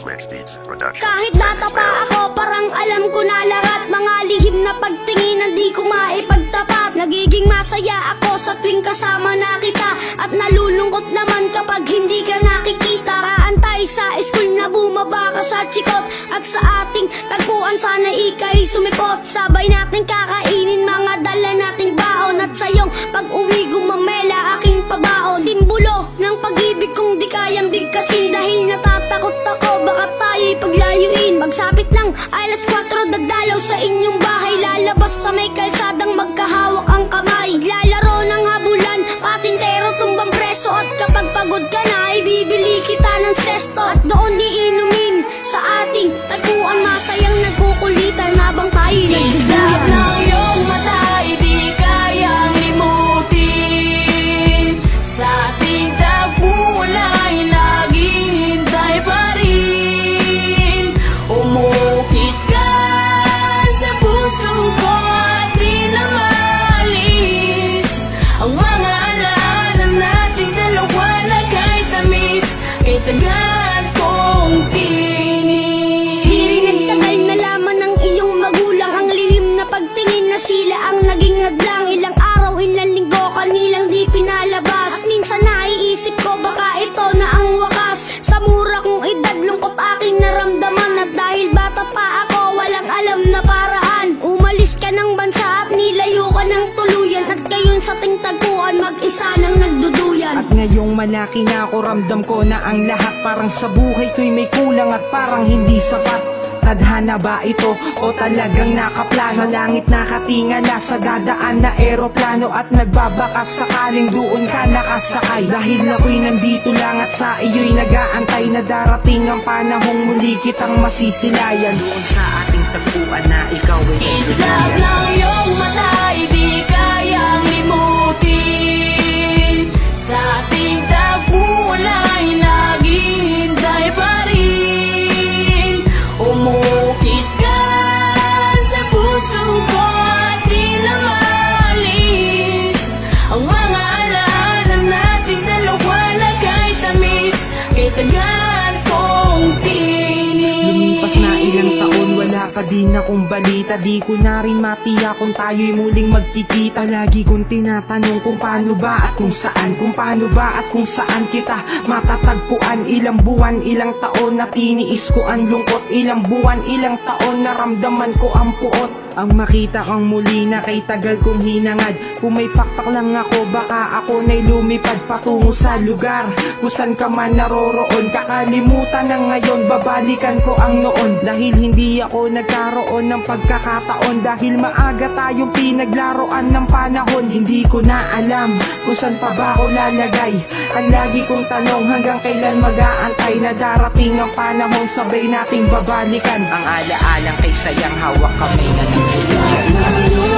Kahit bata pa ako, parang alam ko na lahat. Mga lihim na pagtingin, di ko maipagtapat. Nagiging masaya ako sa tuwing kasama na kita, at nalulungkot naman kapag hindi ka nakikita. Kaantay sa school na bumaba ka sa chikot, at sa ating tagpuan sana ika'y sumipot. Sabay natin kakainin mga dala nating baon, at sayong pag-uwi gumamela aking pabaon. Simbolo ng pag-ibig kong di kayang bigkasin, dahil natatakot ako baka tayo'y paglayuin. Magsapit ng alas 4, dadalaw sa inyong bahay, lalabas sa may kalsadang magkahawak ang kamay. Lalaro ng habulan, patintero tumbang preso, at kapag pagod ka na ibibili kita ng sesto. At doon iinumin sa ating tagpuan, masayang nagkukulitan habang tayo'y nagduduyan. ng iyong mata ay di kayang limutin. Sa ating tagpuan ay naghihintay pa rin. Umukit ka sa puso ko at di na maalis ang mga alaala nating dalawa na kahit tamis, kay tagal kong tinis. Tagal na laman ng iyong magulang, ang lihim na pagtingin na sila ang naging hadlang. Ilang araw, ilang linggo, kanilang di pinalabas. At minsan naiisip ko baka ito na ang wakas. Sa mura kong edad, lungkot aking naramdaman. At dahil bata pa ako, walang alam na paraan. Umalis ka ng bansa at nilayo ka ng tuluyan, at gayon sa ting tagpuan mag-isa nang nagduduyan. At ngayong malaki na ako, ramdam ko na ang lahat parang sa buhay ko'y may kulang at parang hindi sapat. Tadhana ba ito o talagang nakaplano? Sa langit nakatinga na sa dadaan na eroplano, at nagbabakas sakaling doon ka nakasakay. Dahil ako'y nandito lang at sa iyo'y nag-aantay na darating ang panahong muli kitang masisilayan. Doon sa ating tagpuan na ikaw ay Islap ng iyong mata ay di kayang limutin. Sa ating tagpuan ay naghihintay pa rin. Umukit ka sa puso ko at di na maalis ang mga alaala nating dalawa na kahit tamis, kay tagal kong tinis. Lumipas na ilang taon, wala ka din akong balita. Di ko na rin matiyak kung tayo'y muling magkikita. Lagi kong tinatanong kung paano ba at kung saan, kung paano ba at kung saan kita matatagpuan. Ilang buwan, ilang taon na tiniis ko ang lungkot. Ilang buwan, ilang taon na ramdaman ko ang puot. Ang makita kang muli na kay tagal kong hinangad. Kung may pakpak lang ako, baka ako na'y lumipad patungo sa lugar kung saan ka man naroroon. Kakalimutan na ngayon, babalikan ko ang noon. Dahil hindi ako nagkaroon ng pagkakataon, dahil maaga tayong pinaglaruan ng panahon. Hindi ko na alam kung saan pa ba ako lalagay. Ang lagi kong tanong, hanggang kailan mag-aantay na darating ang panahong sabay nating babalikan ang alaalang kay sayang hawak kami na nagduduyan.